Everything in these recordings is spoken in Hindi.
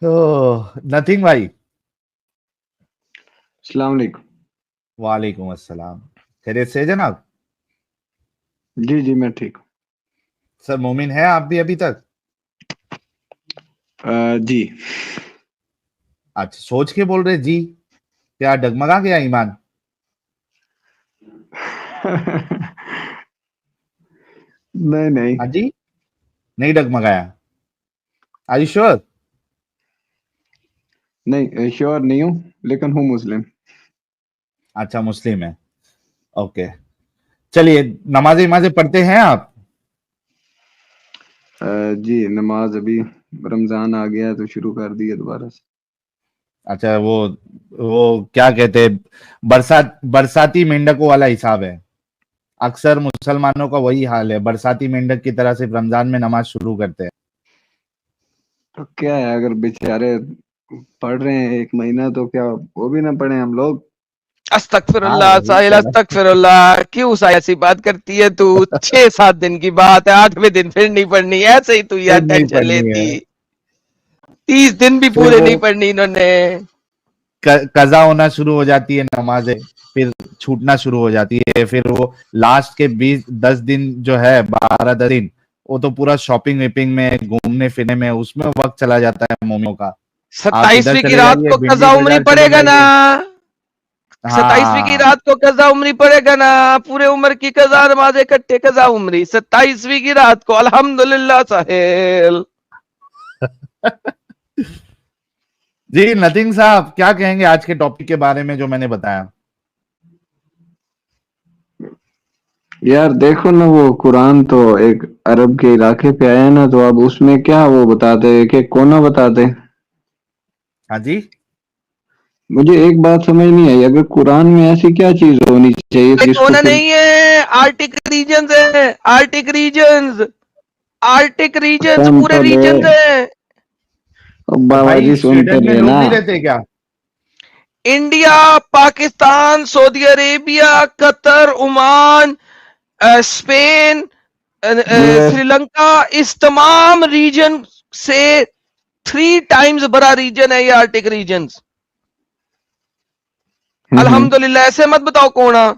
तो नथिंग भाई। अस्सलाम वालेकुम। वालेकुम अस्सलाम। खैरियत से है जनाब? जी जी, मैं ठीक सर मोमिन है आप भी अभी तक? हूँ। जी। अच्छा, सोच के बोल रहे जी? क्या डगमगा गया ईमान? नहीं नहीं। हाँ जी, नहीं डगमगाया। Are you sure? नहीं, श्योर नहीं हूँ, लेकिन हूँ मुस्लिम। अच्छा, मुस्लिम है। ओके, चलिए। नमाजें नमाजें पढ़ते हैं आप? जी, नमाज अभी रमजान आ गया तो शुरू कर दी है दोबारा से। अच्छा, वो क्या कहते हैं, बरसाती मेंढकों वाला हिसाब है। अक्सर मुसलमानों का वही हाल है, बरसाती मेंढक की तरह सिर्फ रमजान में नमाज शुरू करते हैं। तो क्या है, अगर बेचारे पढ़ रहे हैं एक महीना, तो क्या वो भी ना पढ़े हम लोग? हाँ, अस्तगफिरुल्लाह वही साहिल, कह रहा हूँ। अस्तगफिरुल्लाह। क्यों साहिल ऐसी बात करती है तू? 6-7 दिन की बात है, 8वें दिन फिर नहीं पढ़नी। ऐसे ही तू यार फिर नहीं टेंशन पढ़नी है। लेती। 30 दिन भी फिर पूरे वो नहीं पढ़नी इन्होंने। कज़ा होना शुरू हो जाती है नमाज़ें, फिर छूटना शुरू हो जाती है, फिर वो लास्ट के 20-10 दिन जो है, 12-10 दिन, वो तो पूरा शॉपिंग-विपिंग में, घूमने-फिरने में, उसमें वक़्त चला जाता है मोमियों का। आप इधर 27वीं की चले रात जाइए, को भिंडी कजा उमरी बाज़ार चले पड़ेगा ना। जाइए। 27वीं की हाँ। रात को कजा उमरी पड़ेगा ना। पूरे उम्र की कजा नमाज इकट्ठे कजा उमरी 27वीं की रात को। अल्हम्दुलिल्लाह साहिल। जी, नथिंग साहब, क्या कहेंगे आज के टॉपिक के बारे में जो मैंने बताया? यार देखो ना, वो कुरान तो एक अरब के इलाके पे आया ना, तो अब उसमें क्या वो बताते, एक एक कोना बताते। हाँ जी? मुझे एक बात समझ नहीं आई, अगर कुरान में ऐसी क्या चीज होनी चाहिए जिसको कोना फिर नहीं है, आर्टिक रीजन है। आर्टिक रीजन, आर्टिक रीजन्स, सुन पूरे तो ले। रीजन्स हैं। अब तो बाबा भाई, जी सुन तो स्वीडन में लेना। लोग नहीं रहते क्या? India, Pakistan, Saudi Arabia, Qatar, Oman, Spain, US. Sri Lanka, इस तमाम रीजन से 3 टाइम्स बड़ा रीजन है ये आर्टिक रीजन। हम्म। अल्हम्दुलिल्लाह, ऐसे मत बताओ कोना।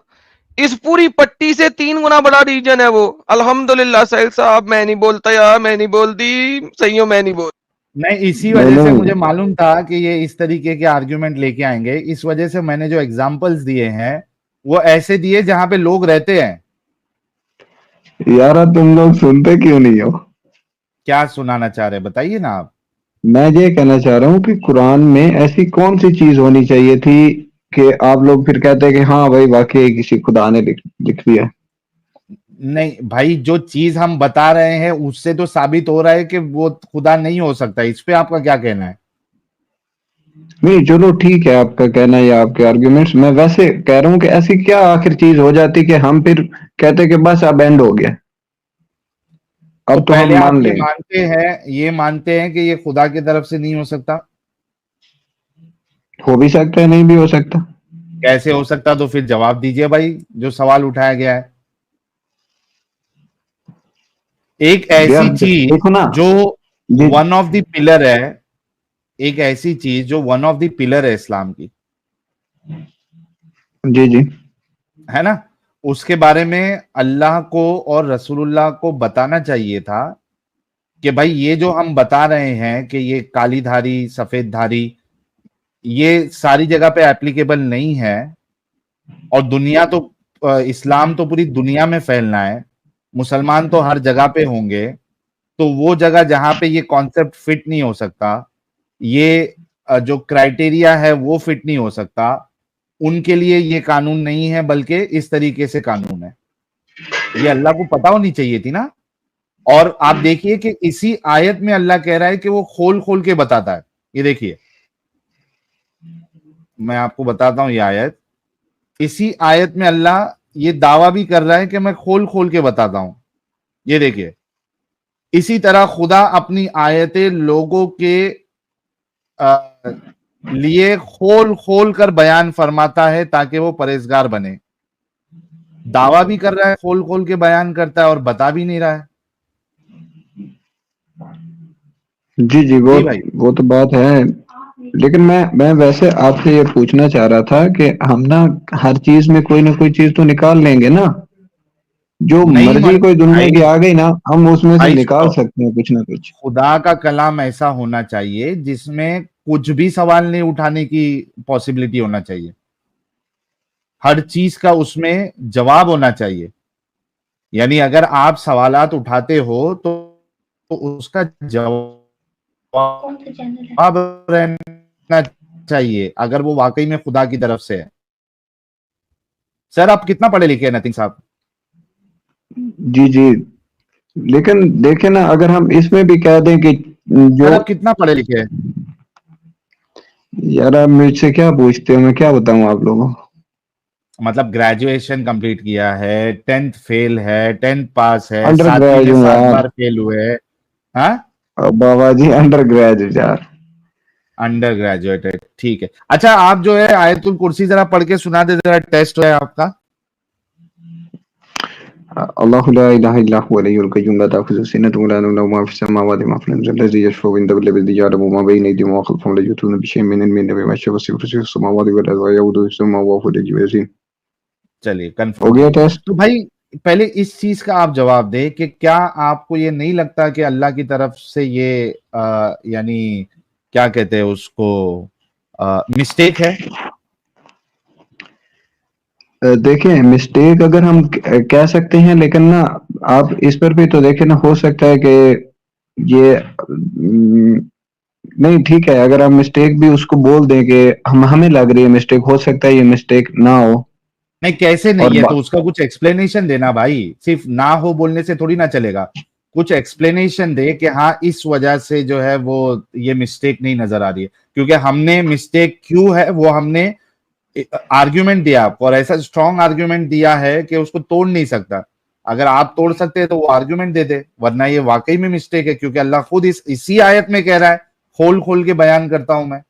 इस पूरी पट्टी से 3 गुना बड़ा रीजन है वो। अल्हम्दुलिल्लाह साहिल साहब, मैं नहीं बोलता यार, मैं नहीं बोलती। सही हो, मैं नहीं बोल। नहीं, इसी नहीं वजह से नहीं। मुझे मालूम था कि ये इस तरीके के आर्ग्यूमेंट लेके आएंगे। इस वजह से मैंने जो एग्जांपल्स दिए हैं, वो ऐसे दिए जहां पे लोग रहते हैं। यार तुम लोग सुनते क्यों नहीं हो? क्या सुनाना चाह रहे हैं, बताइए ना आप। मैं ये कहना चाह रहा हूँ कि कुरान में ऐसी कौन सी चीज होनी चाहिए थी कि आप लोग फिर कहते हैं कि हाँ भाई, वाकई किसी खुदा ने लिख लिख दिया। नहीं भाई, जो चीज हम बता रहे हैं उससे तो साबित हो रहा है कि वो खुदा नहीं हो सकता। इस पे आपका क्या कहना है? नहीं, चलो ठीक है, आपका कहना या आपके आर्ग्यूमेंट्स। मैं वैसे कह रहा हूँ कि ऐसी क्या आखिर चीज हो जाती कि हम फिर कहते कि बस अब एंड हो गया, तो अब तो पहले हम आप मान लें। ये मानते हैं कि ये खुदा की तरफ से नहीं हो सकता? हो भी सकता है, नहीं भी हो सकता। कैसे हो सकता? तो फिर जवाब दीजिए भाई, जो सवाल उठाया गया है। एक यार ऐसी चीज देखो ना। जो जी वन ऑफ द पिलर है, एक ऐसी चीज जो वन ऑफ द पिलर है इस्लाम की, जी जी। है ना, उसके बारे में अल्लाह को और रसूलुल्लाह को बताना चाहिए था कि भाई ये जो हम बता रहे हैं कि ये काली धारी सफेद धारी, ये सारी जगह पे एप्लीकेबल नहीं है। और दुनिया तो इस्लाम तो पूरी दुनिया में फैलना है, मुसलमान तो हर जगह पे होंगे। तो वो जगह जहां पे ये कॉन्सेप्ट फिट नहीं हो सकता, ये जो क्राइटेरिया है वो फिट नहीं हो सकता, उनके लिए ये कानून नहीं है, बल्कि इस तरीके से कानून है। ये अल्लाह को पता होनी चाहिए थी ना। और आप देखिए कि इसी आयत में अल्लाह कह रहा है कि वो खोल खोल के बताता है। ये देखिए, मैं आपको बताता हूं ये आयत। इसी आयत में अल्लाह ये दावा भी कर रहा है कि मैं खोल खोल के बताता हूं। ये देखिए, इसी तरह खुदा अपनी आयतें लोगों के अ, लिए खोल खोल कर बयान फरमाता है ताकि वो परहेजगार बने। दावा भी कर रहा है, खोल खोल के बयान करता है, और बता भी नहीं रहा है। जी जी, जी भाई। वो तो बात है, लेकिन मैं वैसे आपसे ये पूछना चाह रहा था कि हम ना हर चीज में कोई ना कोई चीज तो निकाल लेंगे ना, जो नहीं मर्जी कोई दुनिया भाई, की आ गई ना, हम उसमें से भाई निकाल सुनो, सकते हैं कुछ ना कुछ। खुदा का कलाम ऐसा होना चाहिए जिसमें कुछ भी सवाल नहीं उठाने की पॉसिबिलिटी होना चाहिए, हर चीज का उसमें जवाब होना चाहिए। यानी अगर आप सवालात उठाते हो तो उसका जवाब रहना चाहिए, अगर वो वाकई में खुदा की तरफ से है। सर आप कितना पढ़े लिखे हैं नतीन साहब? जी जी, लेकिन देखे ना, अगर हम इसमें भी कह दें कि जो, सर आप कितना पढ़े लिखे हैं? यार आप मुझसे क्या पूछते हो, मैं क्या बताऊं आप लोगों को। मतलब ग्रेजुएशन कंप्लीट किया है, 10th फेल है, 10th पास है, अंडर 7वीं ग्रेज में हूँ 7 यार, बार फेल हुए हैं। हाँ, बाबा जी अंडर ग्रेज यार। अंडर ग्रेजुएटेड, ठीक है। अच्छा आप जो है आयतुल कुर्सी जरा पढ़ के सुना दे, जरा टेस्ट है आपका। अल्लाहु ला इलाहा इल्ला हुवा अल-हय्युल क़य्यूम ला ताख़ुज़ुहु सिनतुन व ला नौम लहु मा फ़िस समावाति व मा फ़िल अर्ज़ि अल्लज़ी यशफ़अु इंदहु बिल-इज़्नि यअलमु मा बैना अयदीहिम व मा ख़ल्फ़हुम व ला युहीतूना बिशैइन मिन इल्मिही इल्ला बिमा शाअ वसि'a कुर्सियुहु समावाति वल अर्ज़ व यऊदुहु हिफ़्ज़ुहुमा व हुवल अलिय्युल अज़ीम। चलिए हो कंफर्म है। गया टेस्ट। तो भाई पहले इस चीज का आप जवाब दें कि क्या आपको ये नहीं लगता कि अल्लाह की तरफ से ये यानी क्या कहते हैं उसको, मिस्टेक है? देखें, मिस्टेक अगर हम कह सकते हैं, लेकिन ना आप इस पर भी तो देखें ना, हो सकता है कि ये नहीं ठीक है, अगर आप मिस्टेक भी उसको बोल दें कि हम हमें लग रही है मिस्टेक, हो सकता है ये मिस्टेक ना हो। नहीं कैसे और नहीं है, तो उसका कुछ एक्सप्लेनेशन देना भाई, सिर्फ ना हो बोलने से थोड़ी ना चलेगा। कुछ एक्सप्लेनेशन दे कि हाँ इस वजह से जो है वो ये मिस्टेक नहीं नजर आ रही है, क्योंकि हमने मिस्टेक क्यों है वो हमने आर्ग्यूमेंट दिया आपको, और ऐसा स्ट्रॉन्ग आर्ग्यूमेंट दिया है कि उसको तोड़ नहीं सकता। अगर आप तोड़ सकते हैं तो वो आर्ग्यूमेंट दे दे, वरना ये वाकई में मिस्टेक है, क्योंकि अल्लाह खुद इसी आयत में कह रहा है, खोल खोल के बयान करता हूं मैं।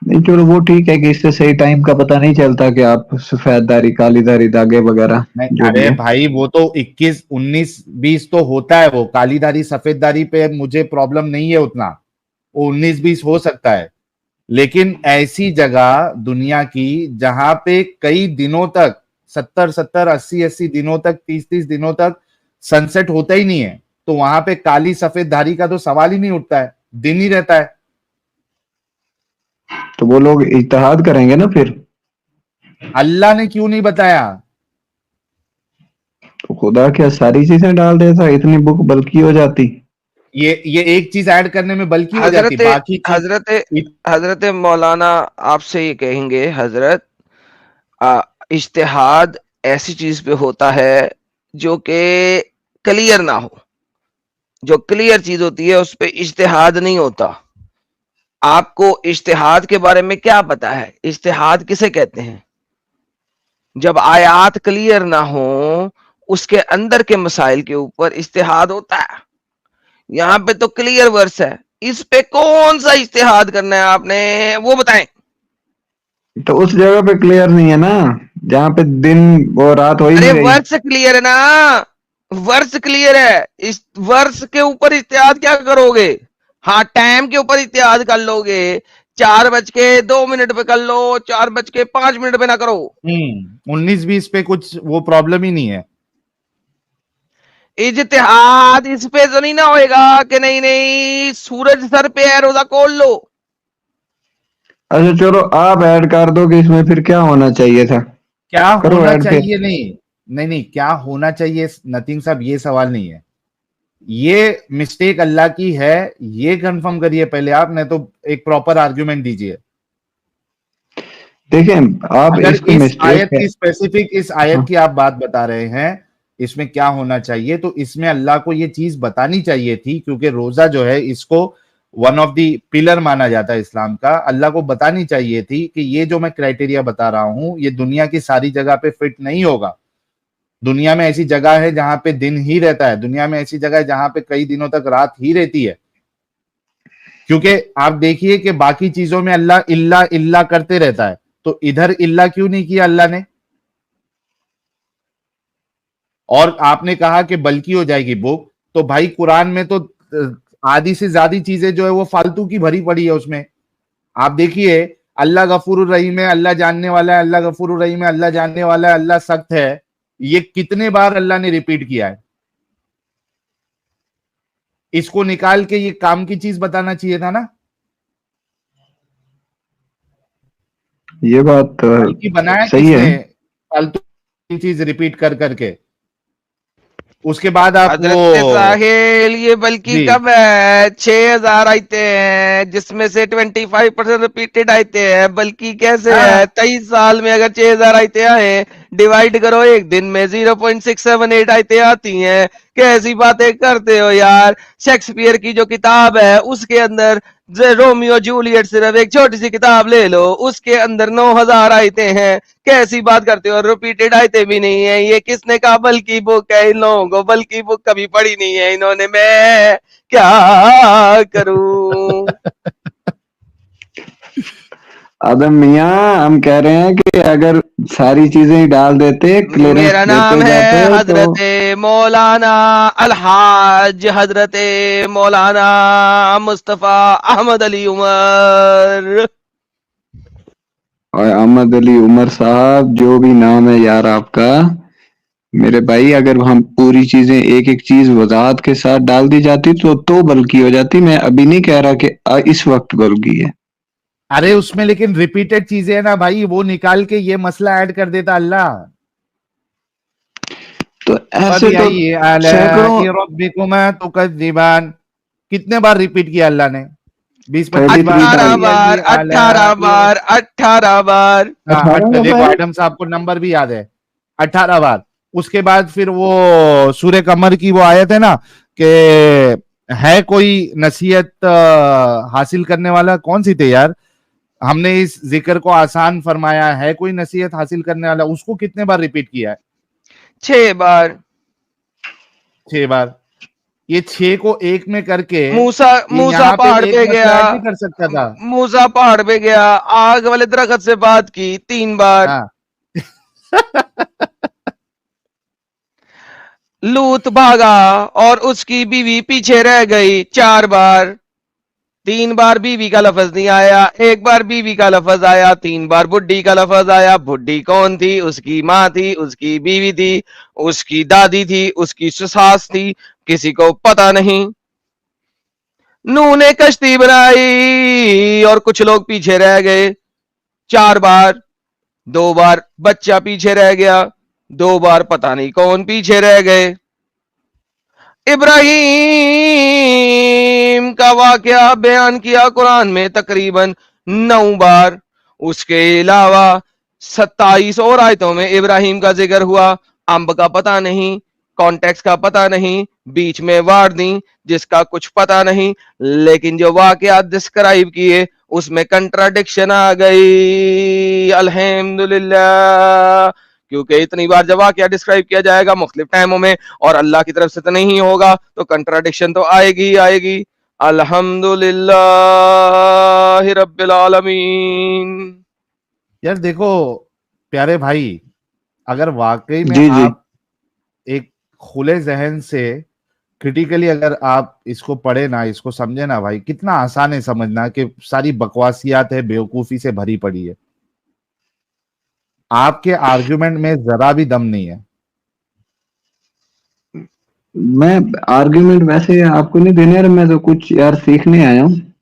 नहीं, चलो वो ठीक है कि इससे सही टाइम का पता नहीं चलता कि आप सफेददारी, कालीदारी, दागे वगैरह नहीं जो भी अरे है। भाई वो तो 21 19 20 तो होता है, वो कालीदारी सफेददारी पे मुझे प्रॉब्लम नहीं है उतना, वो 19 20 हो सकता है। लेकिन ऐसी जगह दुनिया की जहां पे कई दिनों तक 70 80 80 दिनों तक 30 30 दिनों तक सनसेट होता ही नहीं है, तो वहां पे काली सफेद धारी का तो सवाल ही नहीं उठता है, दिन ही रहता है। तो वो लोग इज्तिहाद करेंगे ना फिर। अल्लाह ने क्यों नहीं बताया? तो खुदा क्या सारी चीजें डाल देता, इतनी बुक बल्कि हो जाती। ये एक चीज ऐड करने में बल्कि हो जाती, हजरत बाकी चीज हजरत हजरत मौलाना आपसे ये कहेंगे हजरत, इज्तिहाद ऐसी चीज पे होता है जो कि क्लियर ना हो। जो क्लियर चीज होती है उस पे इज्तिहाद नहीं होता। आपको इज्तिहाद के बारे में क्या पता है? इज्तिहाद किसे कहते हैं? जब आयात क्लियर ना हो, उसके अंदर के मसाइल के ऊपर इज्तिहाद होता है। यहाँ पे तो क्लियर वर्स है, इस पे कौन सा इज्तिहाद करना है आपने, वो बताएं। तो उस जगह पे क्लियर नहीं है ना, जहाँ पे दिन और रात हो ही अरे नहीं रही। वर्ष क्लियर है ना, वर्ष क्लियर है, इस वर्ष के ऊपर इत्तेहाद क्या करोगे? हाँ, टाइम के ऊपर इत्तेहाद कर लोगे, 4:02 पे कर लो, 4:05 पे ना करो। 19 20 पे कुछ वो प्रॉब्लम ही नहीं है। इज्तिहाद इस पे तो नहीं ना होएगा कि नहीं नहीं सूरज सर पे है, रोजा खोल लो। अच्छा चलो, आप ऐड कर दो कि इसमें फिर क्या होना चाहिए था। क्या करो होना ऐड फिर। चाहिए? नहीं नहीं नहीं, क्या होना चाहिए नतीन साहब, ये सवाल नहीं है। ये मिस्टेक अल्लाह की है, ये कंफर्म करिए पहले आप, नहीं तो एक प्रॉपर आर्ग्यूमेंट दीजिए। देखें, आप अगर इसको इस आयत मिस्टेक है। की स्पेसिफिक, इस आयत हाँ, की आप बात बता रहे हैं, इसमें क्या होना चाहिए, तो इसमें अल्लाह को ये चीज बतानी चाहिए थी, क्योंकि रोजा जो है इसको वन ऑफ द पिलर माना जाता है इस्लाम का। अल्लाह को बतानी चाहिए थी कि ये जो मैं क्राइटेरिया बता रहा हूं ये दुनिया की सारी जगह पे फिट नहीं होगा। दुनिया में ऐसी जगह है जहां पे दिन ही रहता है, दुनिया में ऐसी जगह है जहां पे कई दिनों तक रात ही रहती है। क्योंकि आप देखिए कि बाकी चीजों में अल्लाह इल्ला इल्ला करते रहता है, तो इधर इल्ला क्यों नहीं किया अल्लाह ने? और आपने कहा कि बल्कि हो जाएगी बुक, तो भाई कुरान में तो आधी से ज्यादा चीजें जो है वो फालतू की भरी पड़ी है उसमें। आप देखिए, अल्लाह गफूरुर रहीम है, अल्लाह जानने वाला है, अल्लाह गफूरुर रहीम है, अल्लाह जानने वाला है, अल्लाह सख्त है, ये कितने बार अल्लाह ने रिपीट किया है। इसको निकाल के ये काम की चीज बताना चाहिए था ना। ये बात बल्कि बनाया सही है। किसने फालतू की चीज रिपीट कर करके। उसके बाद आप वो हजरत साहिल, ये बल्कि जी कब है 6,000 आते हैं जिसमें से 25% रिपीटेड आते हैं, बल्कि कैसे है हाँ 23 साल में अगर 6,000 आते आए, डिवाइड करो एक दिन में 0.678 आते आती हैं। कैसी बातें करते हो यार। शेक्सपियर की जो किताब है उसके अंदर रोमियो जूलियट सिर्फ एक छोटी सी किताब ले लो, उसके अंदर 9,000 आयते हैं। कैसी बात करते हो, रिपीटेड आयते भी नहीं है। ये किसने कहा बल्कि बुक है, इन लोगों को बल्कि बुक कभी पढ़ी नहीं है इन्होंने। मैं क्या करूं। आदम मियां, हम कह रहे हैं कि अगर सारी चीजें ही डाल देते, क्लियरेंस मेरा नाम देते है जाते तो। हजरत मौलाना अलहाज हजरत मौलाना मुस्तफा अहमद अली उमर। और अहमद अली उमर साहब, जो भी नाम है यार आपका, मेरे भाई, अगर हम पूरी चीजें एक एक चीज वजाहत के साथ डाल दी जाती तो बल्कि हो जाती। मैं अभी नहीं कह रहा कि इस वक्त बल्कि है। अरे उसमें लेकिन रिपीटेड चीजें है ना भाई, वो निकाल के ये मसला ऐड कर देता अल्लाह। तो ऐसे तो फबिअय्यि सैकड़ों आलाइ रब्बिकुमा तुकज़्ज़िबान, कितने बार रिपीट किया अल्लाह ने? 20-25 बार। 33 18 टाइम। बार, फबिअय्यि 18 आलाइ बार, 18 बार। हाँ 18 देखो दफा। आदम साहब को नंबर भी याद है, 18 बार। उसके बाद फिर वो सूर्य कमर की वो आयत है ना कि है कोई नसीहत हासिल करने वाला, कौन सी थे यार, हमने इस जिक्र को आसान फरमाया है, कोई नसीहत हासिल करने वाला, उसको कितने बार रिपीट किया है? 6 बार। 6 बार। ये 6 को एक में करके मूसा ये मूसा यहाँ पे पहाड़ एक पे मसला गया। ऐड नहीं कर सकता था। मूसा पहाड़ पे गया, आग वाले दरख्त से बात की 3 बार। हाँ लूत भागा और उसकी बीवी पीछे रह गई 4 बार। 3 बार बीवी का लफज नहीं आया, 1 बार बीवी का लफज आया, 3 बार बुढ़ी का लफज आया। बुढ़ी कौन थी? उसकी माँ थी, उसकी बीवी थी, उसकी दादी थी, उसकी सास थी, किसी को पता नहीं। नूह ने कश्ती बनाई और कुछ लोग पीछे रह गए 4 बार। 2 बार बच्चा पीछे रह गया, 2 बार पता नहीं कौन पीछे रह गए। इब्राहिम का वाकया बयान किया कुरान में तकरीबन 9 बार। उसके अलावा 27 और आयतों में इब्राहिम का जिक्र हुआ। अंब का पता नहीं, कॉन्टेक्स्ट का पता नहीं, बीच में वार्निंग जिसका कुछ पता नहीं, लेकिन जो वाकया डिस्क्राइब किए उसमें कंट्राडिक्शन आ गई। अल्हम्दुलिल्लाह, क्योंकि इतनी बार जब वाकया डिस्क्राइब किया जाएगा मुख्तलिफ टाइमों में और अल्लाह की तरफ से तो नहीं होगा, तो कंट्राडिक्शन तो आएगी ही आएगी। अल्हम्दुलिल्लाह रब्बिल आलमीन। यार देखो प्यारे भाई, अगर वाकई में जी जी। आप एक खुले जहन से क्रिटिकली अगर आप इसको पढ़े ना, इसको समझे ना भाई, कितना आसान है समझना कि सारी बकवासियात है, बेवकूफी से भरी पड़ी है। आपके आर्गुमेंट में जरा भी दम नहीं है। मैं आर्ग्यूमेंट वैसे आपको नहीं देने यार, मैं तो कुछ यार सीखने आया हूँ।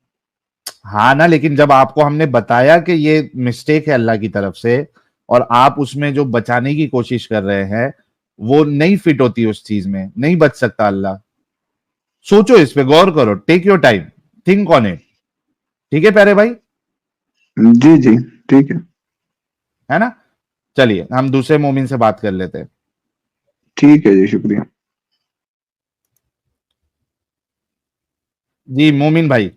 हाँ ना, लेकिन जब आपको हमने बताया कि ये मिस्टेक है अल्लाह की तरफ से और आप उसमें जो बचाने की कोशिश कर रहे हैं वो नहीं फिट होती, उस चीज में नहीं बच सकता अल्लाह। सोचो, इस पे गौर करो, take your time, think on it. ठीक है प्यारे भाई, जी जी, ठीक है। है ना। चलिए हम दूसरे मोमिन से बात कर लेते हैं। ठीक है जी, शुक्रिया। जी मोमिन भाई।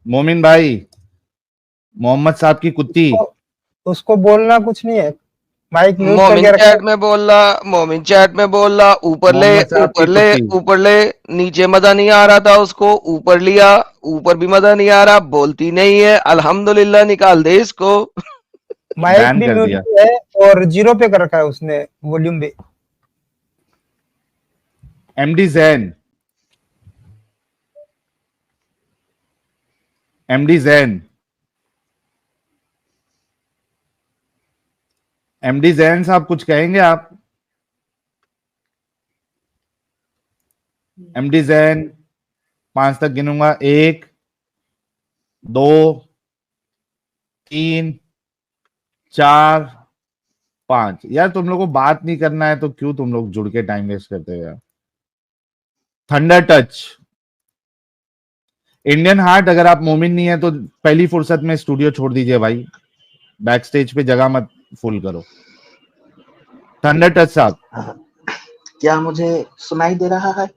मोमिन भाई, मोहम्मद साहब की कुत्ती। उसको उसको बोलना कुछ नहीं है, माइक म्यूट मोमिन करके रखा चैट में बोल रहा, मोमिन चैट में बोल रहा, ऊपर ले मोहम्मद साहब ऊपर की ले कुत्ती। ऊपर ले, नीचे मजा नहीं आ रहा था उसको, ऊपर लिया, ऊपर भी मजा नहीं आ रहा, बोलती नहीं है, अल्हम्दुलिल्लाह निकाल दे इसको। माइक बैन भी कर म्यूट दिया। है और 0 पे कर रखा है उसने वॉल्यूम भी। MD Jain, MD Jain, MD Jain साहब कुछ कहेंगे आप? एमडी जैन, 5 तक गिनूंगा, 1 2 3 4 5। यार तुम लोग को बात नहीं करना है तो क्यों तुम लोग जुड़ के टाइम वेस्ट करते हो यार? थंडर टच, इंडियन हार्ट, अगर आप मोमिन नहीं है तो पहली फुर्सत में स्टूडियो छोड़ दीजिए भाई, बैक स्टेज पे जगह मत फुल करो। थंडर टच साहब, क्या मुझे सुनाई दे रहा है?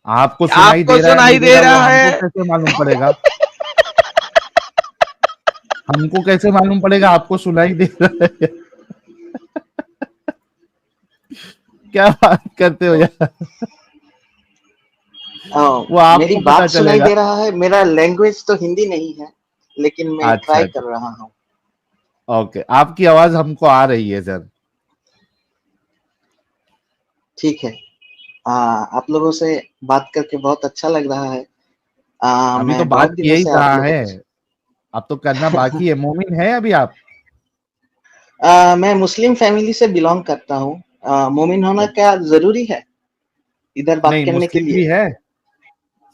आपको सुनाई आपको दे रहा है सुनाई नहीं दे दे रहा वो रहा हमको है। कैसे मालूम पड़ेगा? हमको कैसे मालूम पड़ेगा आपको सुनाई दे रहा है? क्या बात करते हो यार? वो मेरी आपको पता बात सुनाई चलेगा। दे रहा है। मेरा लैंग्वेज तो हिंदी नहीं है, लेकिन मैं अच्छा ट्राई अच्छा, कर रहा हूँ। ओके, आपकी आवाज हमको आ रही है सर। ठीक है। आप लोगों से बात करके बहुत अच्छा लग रहा है। अभी तो मैं बहुत बात दिनों किया ही से आप कहा लोगों है, अब तो करना बाकी है। मोमिन है अभी आप? मैं मुस्लिम फैमिली से बिलोंग करता हूँ। मोमिन होना क्या जरूरी है इधर बात नहीं, करने के मुस्लिम भी लिए? है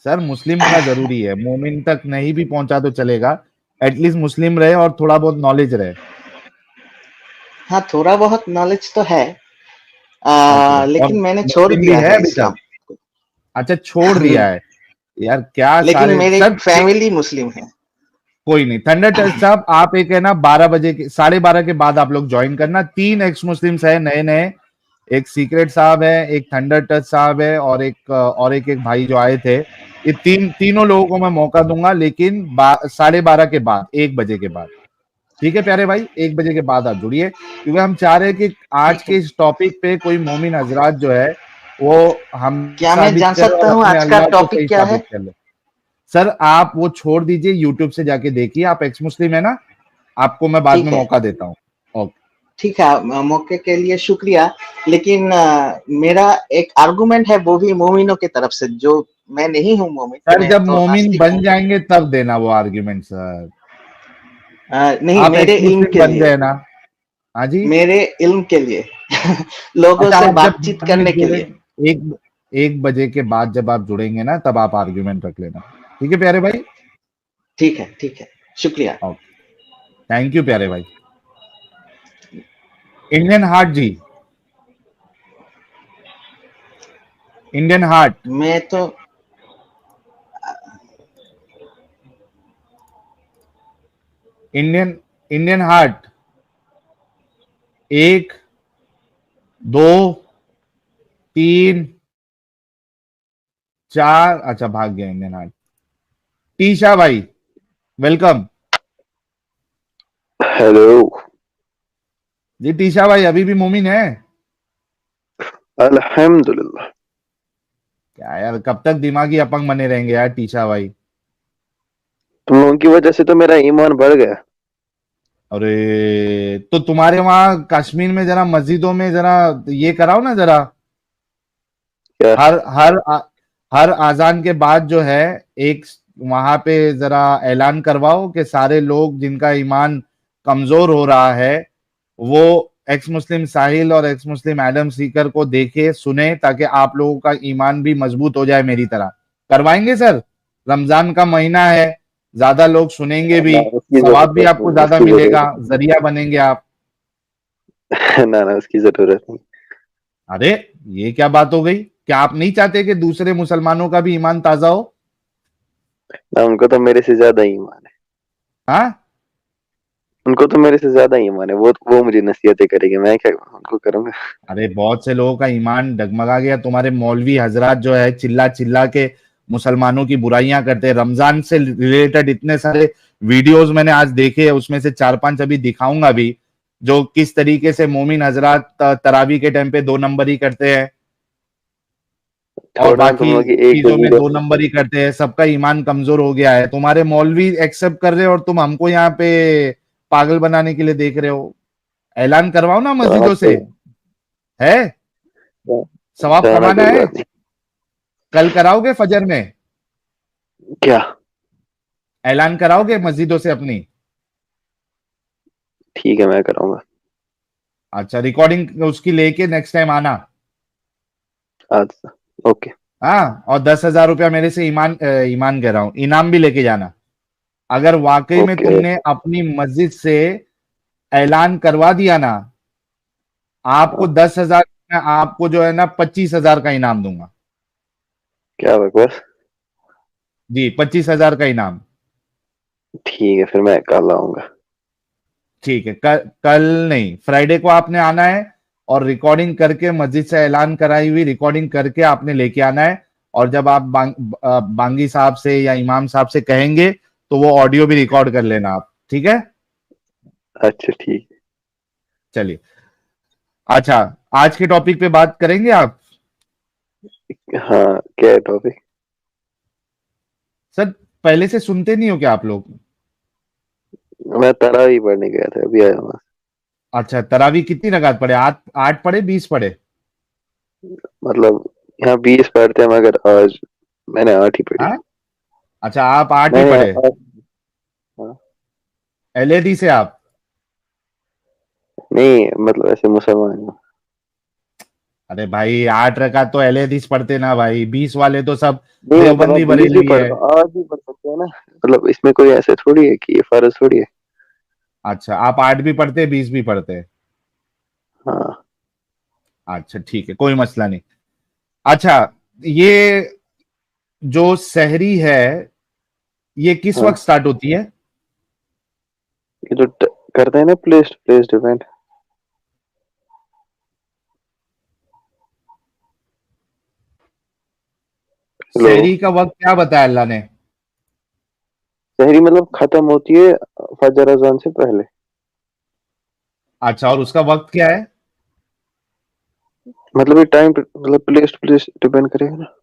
सर, मुस्लिम होना जरूरी है। मोमिन तक नहीं भी पहुंचा तो चलेगा, एटलीस्ट मुस्लिम रहे और थोड़ा बहुत नॉलेज रहे। हाँ, थोड़ा बहुत नॉलेज तो है। ओके, और लेकिन मैंने छोड़ मुस्लिम भी दिया है है अभी इस्लाम। तक? अच्छा, छोड़ दिया है। यार क्या लेकिन सारे मेरी सर फैमिली मुस्लिम है। कोई नहीं। थंडर टच साहब, आप एक है ना 12 बजे के 12:30 के बाद आप लोग ज्वाइन करना। 3 एक्स मुस्लिम्स है नए नए, एक सीक्रेट साहब है, एक थंडर टच साहब है, और एक भाई जो आए थे। ये तीनों लोगों को मैं मौका दूंगा, लेकिन 12:30 के बाद, 1 बजे के बाद। ठीक है प्यारे भाई, 1 बजे के बाद आप जुड़िए, क्योंकि हम चाह रहे हैं कि आज ठीक के है। इस टॉपिक पे कोई मोमिन हजरात जो है वो हम क्या मैं साबित जान करे सकता और हूँ अपने आज का अल्लाह को टॉपिक सही क्या है? साबित कर ले। सर आप वो छोड़ दीजिए, यूट्यूब से जाके देखिए। आप एक्स मुस्लिम है ना, आपको मैं बाद में ठीक है। मौका देता हूँ। ओके, ठीक है, मौके के लिए शुक्रिया। लेकिन मेरा एक आर्गुमेंट है, वो भी मोमिनों की तरफ से, जो मैं नहीं हूँ मोमिन, सर मैं जब तो मोमिन नास्तिक बन हूँ। जाएंगे तब देना वो आर्ग्यूमेंट सर। नहीं, आप मेरे एक्स इल्म मुस्लिम के बन लिए, गए ना? हाँ जी। मेरे इल्म के लिए लोगों अच्छा, से आप जब बातचीत बाद में करने के जुड़े, लिए। एक 1 बजे के बाद जब आप जुड़ेंगे ना, तब आप आर्ग्यूमेंट रख लेना। ठीक है प्यारे भाई? ठीक है, ठीक है, शुक्रिया। ओके, थैंक यू प्यारे भाई। इंडियन हार्ट जी, इंडियन हार्ट, मैं तो इंडियन इंडियन हार्ट, 1 2 3 4। अच्छा, भाग गया इंडियन हार्ट। टीशा भाई, वेलकम हेलो। जी। टीशा भाई अभी भी मोमिन है अल्हम्दुलिल्लाह। क्या यार? कब तक दिमागी अपंग बने रहेंगे यार टीशा भाई? तुम लोगों की वजह से तो मेरा ईमान बढ़ गया। अरे तो तुम्हारे वहां कश्मीर में जरा मस्जिदों में जरा ये कराओ ना जरा, क्या? हर हर हर आजान के बाद जो है, एक वहां पे जरा ऐलान करवाओ कि सारे लोग जिनका ईमान कमजोर हो रहा है वो एक्स मुस्लिम साहिल और एक्स मुस्लिम एडम सीकर को देखे सुने, ताकि आप लोगों का ईमान भी मजबूत हो जाए मेरी तरह। करवाएंगे सर? रमजान का महीना है, ज्यादा लोग सुनेंगे भी, ना उसकी सवाब भी जरूरत आपको नहीं, ज्यादा उसकी मिलेगा, जरूरत जरिया बनेंगे आप। नहीं। ना उसकी जरूरत नहीं। अरे ये क्या बात हो गई? क्या आप नहीं चाहते कि दूसरे मुसलमानों का भी ईमान ताजा हो? ना उनको तो मेरे से ज्यादा ईमान है। हाँ, उनको तो मेरे से ज्यादा ईमान है। वो मुझे नसीहतें करेंगे, मैं क्या उनको करूंगा? अरे बहुत से लोगों का ईमान डगमगा गया। तुम्हारे मौलवी हजरात जो है चिल्ला चिल्ला के मुसलमानों की बुराइयां करते हैं। रमजान से रिलेटेड इतने सारे वीडियोस मैंने आज देखे, उसमें से 4-5 अभी दिखाऊंगा भी। जो किस तरीके से मोमिन हजरात तरावी के टाइम पे 2 नंबर ही करते हैं और छोड़ना तुम बाकी लोग की एक चीजों में वीडियो 2 नंबर ही करते हैं। सबका ईमान कमजोर हो गया है। तुम्हारे मौलवी एक्सेप्ट कर रहे हो और तुम हमको यहाँ पे पागल बनाने के लिए देख रहे हो। ऐलान करवाओ ना मस्जिदों से, है सवाब जाना कमाना कोई है। बात नहीं। कल कराओगे फजर में, क्या? ऐलान कराओगे मस्जिदों से अपनी? ठीक है, मैं कराऊंगा। अच्छा, रिकॉर्डिंग उसकी लेके नेक्स्ट टाइम आना। आज ओके। हाँ, और 10,000 रुपया मेरे से ईमान कह रहा हूँ, इनाम भी लेके जाना। अगर वाकई में ओके तुमने अपनी मस्जिद से ऐलान करवा दिया ना, आपको 10,000, मैं आपको जो है ना 25,000 का इनाम दूंगा। क्या बकवास। जी, 25,000 का इनाम। ठीक है, फिर मैं कल आऊंगा। ठीक है, कल नहीं, फ्राइडे को आपने आना है और रिकॉर्डिंग करके मस्जिद से ऐलान कराई हुई रिकॉर्डिंग करके आपने लेके आना है। और जब आप बांगी साहब से या इमाम साहब से कहेंगे तो वो ऑडियो भी रिकॉर्ड कर लेना आप, ठीक है? अच्छा ठीक चलिए, अच्छा, आज के टॉपिक पे बात करेंगे आप? है। हाँ, क्या है टॉपिक? सर, पहले से सुनते नहीं हो क्या आप लोग? मैं तरावी पढ़ने गया था, अभी आया हूँ। अच्छा, तरावी कितनी रकात पढ़े? 8 पढ़े, 20 पढ़े? मतलब यहाँ 20 पढ़ते हैं, मगर आज मैंने 8 ही पढ़ी। हाँ, अच्छा, आप 8 ही मैंने पढ़े। 8। हाँ। एलएडी से आप? नहीं, मतलब ऐसे मुसलमान हूँ। अरे भाई, 8 रकात तो एलएडीस पढ़ते ना भाई, 20 वाले तो सब नहीं, मतलब देवबंदी आप 20 भी बरेलवी है। पढ़, आज भी पढ़ सकते हैं ना। मतलब इसमें कोई ऐसे थोड़ी है कि ये फर्ज थोड़ी है। अच्छा, आप 8 भी पढ़ते, 20 भी पढ़ते? हाँ। अच्छा, ठीक है, कोई मसला नहीं। अच्छा, ये जो सहरी है, ये किस हाँ, वक्त स्टार्ट होती है? ये जो करते हैं ना, प्लेस प्लेस डिपेंड। लो, सहरी का वक्त क्या बताया अल्लाह ने? शहरी मतलब खत्म होती है फजर अजान से पहले। अच्छा, और उसका वक्त क्या है? मतलब ये टाइम मतलब प्लेस प्लेस डिपेंड करेगा ना।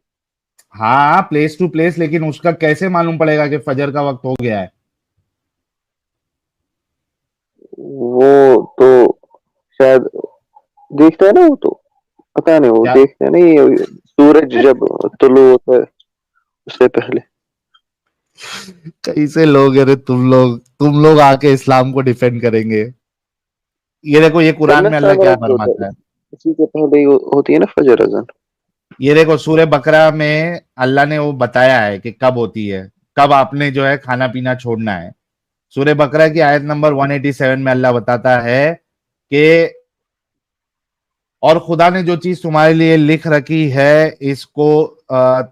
हाँ, प्लेस टू प्लेस, लेकिन उसका कैसे मालूम पड़ेगा कि फजर का वक्त हो गया है? वो तो शायद देखता है ना, वो तो पता नहीं, वो क्या? देखते हैं ना, ये सूरज जब तुलू होता है उससे पहले। कैसे लोग, अरे तुम लोग आके इस्लाम को डिफेंड करेंगे? ये देखो, ये कुरान जन्नत में का अल्लाह क्या वक्त होता फरमाता है, है। उसी के पहले ही होती है ना फजर अजान। ये देखो, सूर्य बकरा में अल्लाह ने वो बताया है कि कब होती है, कब आपने जो है खाना पीना छोड़ना है। सूर्य बकरा की आयत नंबर 187 में अल्लाह बताता है कि और खुदा ने जो चीज तुम्हारे लिए लिख रखी है, इसको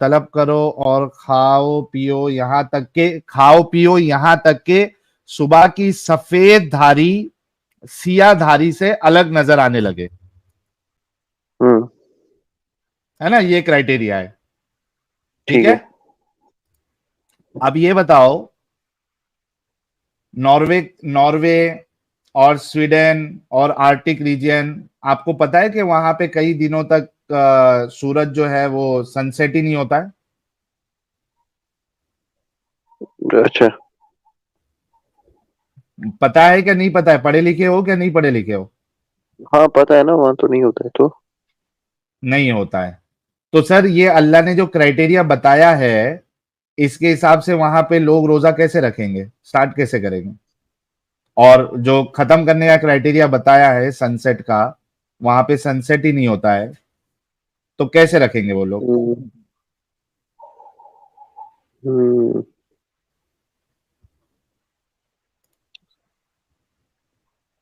तलब करो और खाओ पियो यहां तक के सुबह की सफेद धारी सिया धारी से अलग नजर आने लगे। हम्म। है ना, ये क्राइटेरिया है, ठीक ठीक है? है। अब ये बताओ, नॉर्वे नॉर्वे और स्वीडन और आर्टिक रीजन, आपको पता है कि वहां पे कई दिनों तक सूरज जो है वो सनसेट ही नहीं होता है? अच्छा। पता है क्या नहीं पता है? पढ़े लिखे हो क्या नहीं पढ़े लिखे हो? हाँ पता है ना, वहां तो नहीं होता है तो। नहीं होता है। तो सर, ये अल्लाह ने जो क्राइटेरिया बताया है, इसके हिसाब से वहां पे लोग रोजा कैसे रखेंगे, स्टार्ट कैसे करेंगे? और जो खत्म करने का क्राइटेरिया बताया है सनसेट का, वहां पे सनसेट ही नहीं होता है, तो कैसे रखेंगे वो लोग? हम्म। हम्म।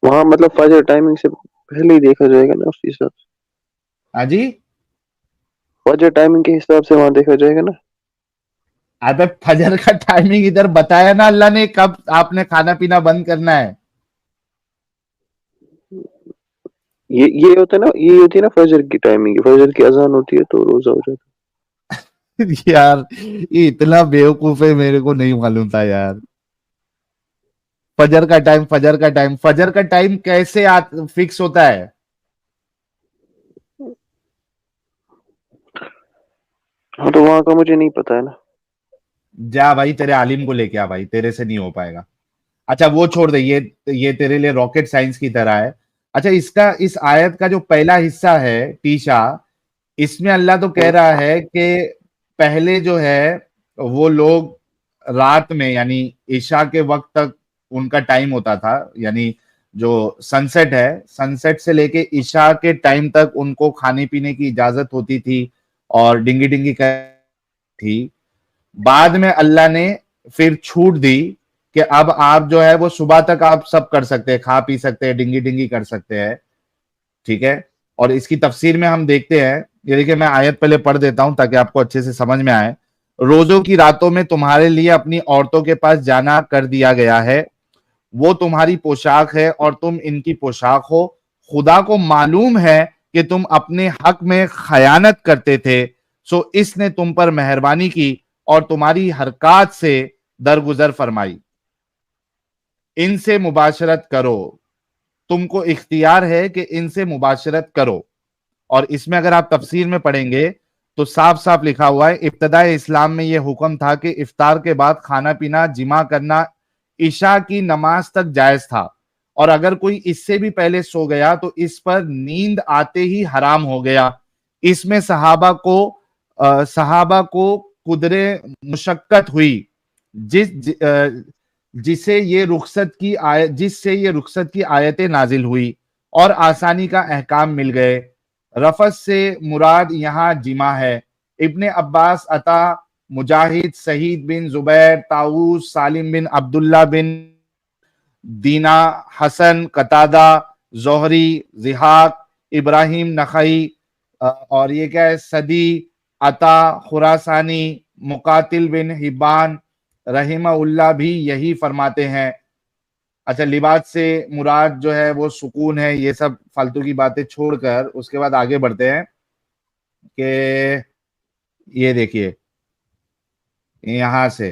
वहाँ मतलब फजर टाइमिंग से पहले ही देखा जाएगा ना, उस हिसाब से। हाँ जी। फजर टाइमिंग के हिसाब से वहां देखा जाएगा ना। अबे, फजर का टाइमिंग इधर बताया ना अल्लाह ने, कब आपने खाना पीना बंद करना है। ये होता है ना, ये होती है ना फजर की टाइमिंग, फजर की अजान होती है तो रोजा हो जाता यार, ये इतना बेवकूफ है, मेरे को नहीं मालूम था यार। फजर का टाइम कैसे फिक्स होता है? हाँ तो वहां का मुझे नहीं पता है ना। जा भाई, तेरे आलिम को लेके आ भाई, तेरे से नहीं हो पाएगा। अच्छा वो छोड़ दे, ये तेरे लिए रॉकेट साइंस की तरह है। अच्छा, इसका इस आयत का जो पहला हिस्सा है टीशा, इसमें अल्लाह तो कह रहा है कि पहले जो है वो लोग रात में यानी ईशा के वक्त तक उनका टाइम होता था, यानी जो सनसेट है, सनसेट से लेके ईशा के टाइम तक उनको खाने पीने की इजाजत होती थी और डिंगी डिंगी थी। बाद में अल्लाह ने फिर छूट दी कि अब आप जो है वो सुबह तक आप सब कर सकते हैं, खा पी सकते हैं, डिंगी डिंगी कर सकते हैं। ठीक है, और इसकी तफसीर में हम देखते हैं, ये देखिए मैं आयत पहले पढ़ देता हूं ताकि आपको अच्छे से समझ में आए। रोजों की रातों में तुम्हारे लिए अपनी औरतों के पास जाना कर दिया गया है, वो तुम्हारी पोशाक है और तुम इनकी पोशाक हो। खुदा को मालूम है कि तुम अपने हक में खयानत करते थे, सो इसने तुम पर मेहरबानी की और तुम्हारी हरकत से दरगुजर फरमाई। इनसे मुबाशरत करो, तुमको इख्तियार है कि इनसे मुबाशरत करो। और इसमें अगर आप तफसीर में पढ़ेंगे तो साफ साफ लिखा हुआ है, इब्तदाए इस्लाम में यह हुक्म था कि इफ्तार के बाद खाना पीना, जिमा करना ईशा की नमाज तक जायज था, और अगर कोई इससे भी पहले सो गया तो इस पर नींद आते ही हराम हो गया। इसमें सहाबा को कुदरे मुशक्कत हुई, जिससे ये रुखसत की आयतें नाजिल हुई और आसानी का अहकाम मिल गए। रफस से मुराद यहाँ जिमा है। इब्ने अब्बास, अता, मुजाहिद, सहीद बिन जुबैर, ताऊस, सालिम बिन अब्दुल्ला बिन दीना, हसन, कतादा, जोहरी, जिहाक, इब्राहिम नखई, और ये क्या है, सदी, अता, खुरासानी, मुकातिल बिन हिब्बान रहिमहुल्लाह भी यही फरमाते हैं। अच्छा, लिबास से मुराद जो है वो सुकून है। ये सब फालतू की बातें छोड़कर उसके बाद आगे बढ़ते हैं कि ये देखिए यहां से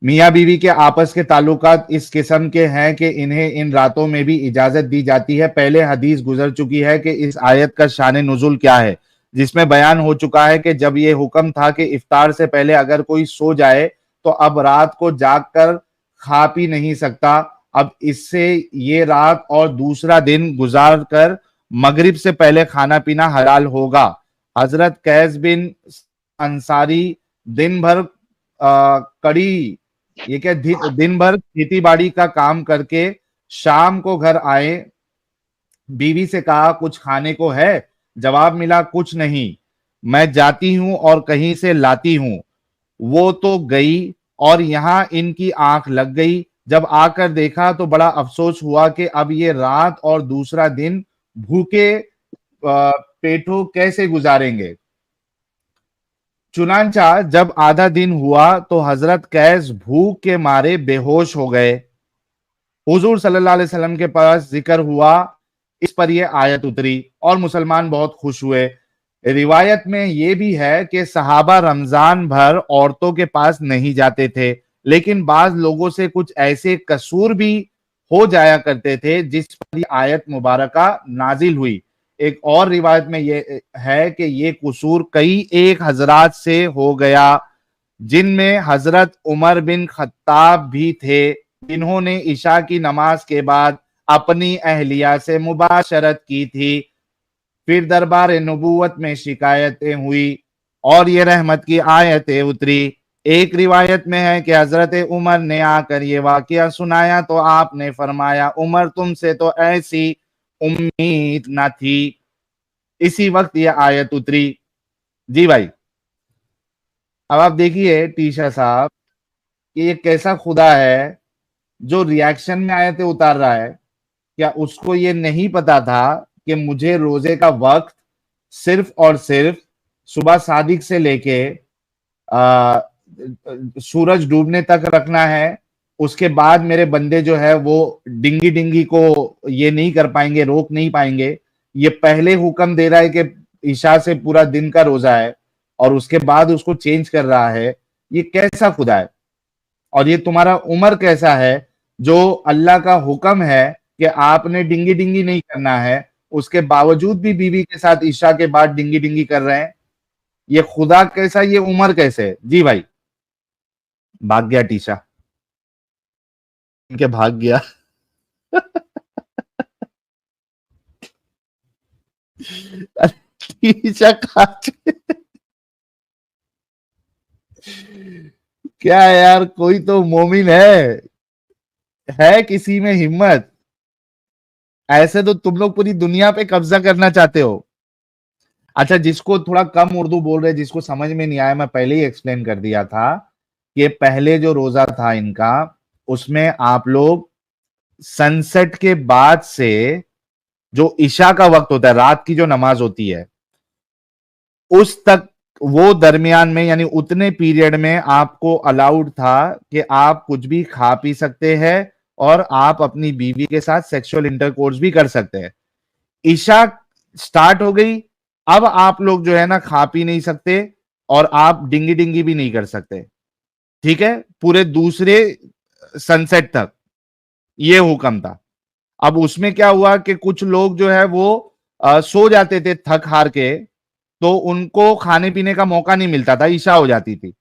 मियाँ बीवी के आपस के ताल्लुकात इस किस्म के हैं कि इन्हें इन रातों में भी इजाजत दी जाती है। पहले हदीस गुजर चुकी है कि इस आयत का शान नुजुल क्या है, जिसमें बयान हो चुका है कि जब ये हुक्म था कि इफ्तार से पहले अगर कोई सो जाए तो अब रात को जाग कर खा पी नहीं सकता। अब इससे ये रात और दूसरा दिन गुजार कर मगरिब से पहले खाना पीना हलाल होगा। हजरत कैस बिन अंसारी दिन भर कड़ी, ये क्या, दिन भर खेती बाड़ी का काम करके शाम को घर आए। बीवी से कहा कुछ खाने को है? जवाब मिला कुछ नहीं, मैं जाती हूं और कहीं से लाती हूं। वो तो गई और यहां इनकी आंख लग गई। जब आकर देखा तो बड़ा अफसोस हुआ कि अब ये रात और दूसरा दिन भूखे पेटों कैसे गुजारेंगे। चुनांचा जब आधा दिन हुआ तो हजरत कैस भूख के मारे बेहोश हो गए। हुजूर सल्लल्लाहु अलैहि वसल्लम के पास जिक्र हुआ, इस पर यह आयत उतरी और मुसलमान बहुत खुश हुए। रिवायत में यह भी है कि सहाबा रमजान भर औरतों के पास नहीं जाते थे, लेकिन बाज लोगों से कुछ ऐसे कसूर भी हो जाया करते थे जिस पर यह आयत मुबारका नाजिल हुई। एक और रिवायत में यह है कि ये कसूर कई एक हजरात से हो गया, जिनमें हजरत उमर बिन खत्ताब भी थे, जिन्होंने ईशा की नमाज के बाद अपनी अहलिया से मुबाशरत की थी। फिर दरबार नबूवत में शिकायतें हुई और ये रहमत की आयतें उतरी। एक रिवायत में है कि हजरत उमर ने आकर ये वाकया सुनाया तो आपने फरमाया, उमर तुमसे तो ऐसी उम्मीद न थी। इसी वक्त ये आयत उतरी। जी भाई, अब आप देखिए टीशा साहब कि ये कैसा खुदा है जो रिएक्शन में आयतें उतार रहा है। क्या उसको ये नहीं पता था कि मुझे रोजे का वक्त सिर्फ और सिर्फ सुबह सादिक से लेके सूरज डूबने तक रखना है? उसके बाद मेरे बंदे जो है वो डिंगी डिंगी को ये नहीं कर पाएंगे, रोक नहीं पाएंगे। ये पहले हुक्म दे रहा है कि ईशा से पूरा दिन का रोजा है, और उसके बाद उसको चेंज कर रहा है, ये कैसा खुदा है? और ये तुम्हारा उमर कैसा है जो अल्लाह का हुक्म है कि आपने डिंगी डिंगी नहीं करना है, उसके बावजूद भी बीवी के साथ ईशा के बाद डिंगी डिंगी कर रहे हैं? ये खुदा कैसा, ये उमर कैसे? जी भाई, भाग गया टीशा के भाग गया। टीशा क्या है यार, कोई तो मोमिन है किसी में हिम्मत? ऐसे तो तुम लोग पूरी दुनिया पे कब्जा करना चाहते हो। अच्छा, जिसको थोड़ा कम उर्दू बोल रहे, जिसको समझ में नहीं आया, मैं पहले ही एक्सप्लेन कर दिया था कि पहले जो रोजा था इनका, उसमें आप लोग सनसेट के बाद से जो इशा का वक्त होता है, रात की जो नमाज होती है, उस तक, वो दरमियान में यानी उतने पीरियड में आपको अलाउड था कि आप कुछ भी खा पी सकते हैं और आप अपनी बीवी के साथ सेक्सुअल इंटरकोर्स भी कर सकते हैं। इशा स्टार्ट हो गई, अब आप लोग जो है ना खा पी नहीं सकते और आप डिंगी डिंगी भी नहीं कर सकते, ठीक है, पूरे दूसरे सनसेट तक ये हुक्म था। अब उसमें क्या हुआ कि कुछ लोग जो है वो सो जाते थे थक हार के, तो उनको खाने पीने का मौका नहीं मिलता था, ईशा हो जाती थी।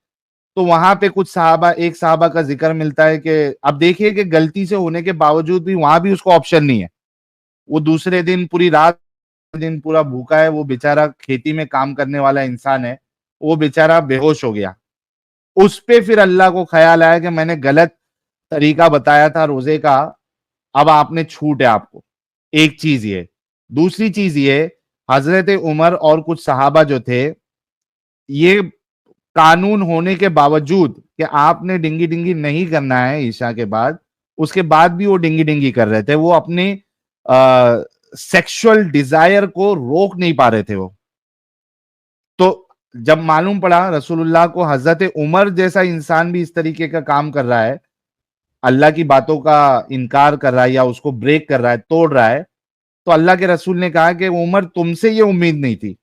तो वहां पे कुछ साहबा, एक साहबा का जिक्र मिलता है कि अब देखिए कि गलती से होने के बावजूद भी वहां भी उसको ऑप्शन नहीं है, वो दूसरे दिन पूरी रात दिन पूरा भूखा है, वो बेचारा खेती में काम करने वाला इंसान है, वो बेचारा बेहोश हो गया। उस पे फिर अल्लाह को ख्याल आया कि मैंने गलत तरीका बताया था रोजे का, अब आपने छूट है आपको। एक चीज ये, दूसरी चीज ये, हजरत उमर और कुछ सहाबा जो थे, ये कानून होने के बावजूद कि आपने डिंगी डिंगी नहीं करना है ईशा के बाद, उसके बाद भी वो डिंगी डिंगी कर रहे थे। वो अपने सेक्सुअल डिजायर को रोक नहीं पा रहे थे वो। तो जब मालूम पड़ा रसूलुल्लाह को हजरत उमर जैसा इंसान भी इस तरीके का काम कर रहा है, अल्लाह की बातों का इनकार कर रहा है या उसको ब्रेक कर रहा है, तोड़ रहा है, तो अल्लाह के रसूल ने कहा कि उमर तुमसे ये उम्मीद नहीं थी।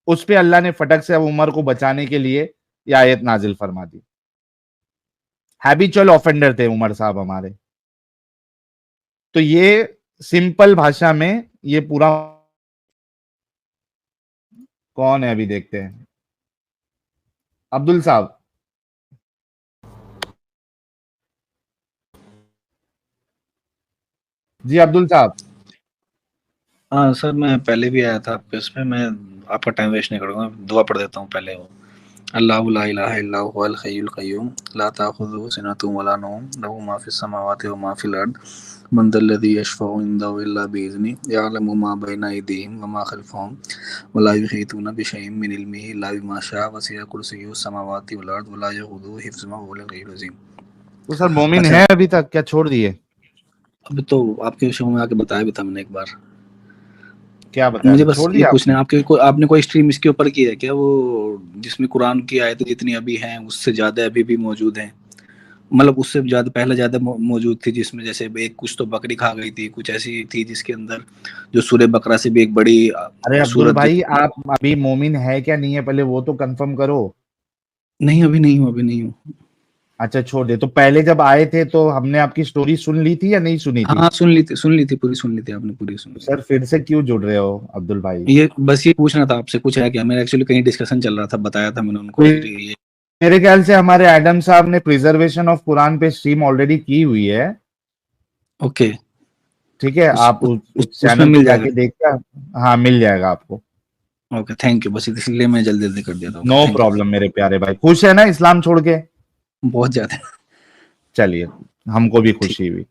उस पे अल्लाह ने फटक से अब उमर को बचाने के लिए यह आयत नाजिल फरमा दी। हैबिचुअल ऑफेंडर थे उमर साहब हमारे। तो ये सिंपल भाषा में ये पूरा, कौन है अभी देखते हैं, अब्दुल साहब। जी अब्दुल साहब। हाँ सर, मैं पहले भी आया था आपके उसमें, मैं आपका टाइम वेस्ट नहीं करूँगा, दुआ पढ़ देता हूँ पहले। वो अल्लाहु ला इलाहा इल्ला हुवल हय्युल क़य्यूम ला ताख़ुज़ुहु सिनतुन वला नौम लहू मा फ़िस समावाति व मा फ़िल अर्द मन ज़ल्लज़ी यशफ़अउ इंदहु इल्ला बिइज़्निहि यअलमु मा बैना अयदीहिम व मा ख़ल्फ़हुम व ला युहीतूना बिशैइन मिन इल्मिहि इल्ला बिमा शाअ वसिअ कुर्सियुहु समावाति वल अर्द व ला यऊदुहु हिफ़्ज़ुहुमा व हुवल अलीयुल अज़ीम। तो सर मोमिन अच्छा, है अभी तक क्या छोड़ दिए? अभी तो आपके विषय में आके बताया भी था मैंने एक बार। क्या बताया? मुझे बस छोड़ ये दिया पूछना है, आपने कोई स्ट्रीम इसके ऊपर की है क्या, वो जिसमें कुरान की आयतें जितनी अभी हैं उससे ज्यादा अभी भी मौजूद हैं? मतलब उससे ज्यादा पहले ज्यादा मौजूद थी, जिसमें जैसे एक कुछ तो बकरी खा गई थी, कुछ ऐसी थी जिसके अंदर जो सूरह बकरा से भी एक बड़ी अरे अब्दुल सूरत भाई, आप अभी मोमिन है क्या नहीं है पहले वो तो कंफर्म करो। नहीं, अभी नहीं हूँ। अच्छा छोड़ दे। तो पहले जब आए थे तो हमने आपकी स्टोरी सुन ली थी या नहीं सुनी थी? हाँ सुन ली थी, पूरी सुन ली थी आपने, पूरी सुन ली। सर फिर से क्यों जुड़ रहे हो अब्दुल भाई? ये बस ये पूछना था आपसे, कुछ है क्या? मेरा एक्चुअली कहीं डिस्कशन चल रहा था, बताया था मैंने उनको। ये मेरे ख्याल से हमारे एडम साहब ने प्रिजर्वेशन ऑफ कुरान पे स्ट्रीम ऑलरेडी की हुई है। ओके, ठीक है, आप उस उसमें चैनल मिल पे जाएगा। जाके देखिए, हाँ मिल जाएगा आपको। Okay, thank you. बस इसलिए मैं जल्दी जल्दी कर दिया था। नो प्रॉब्लम मेरे प्यारे भाई। खुश है ना इस्लाम छोड़ के? बहुत ज्यादा। चलिए, हमको भी खुशी हुई।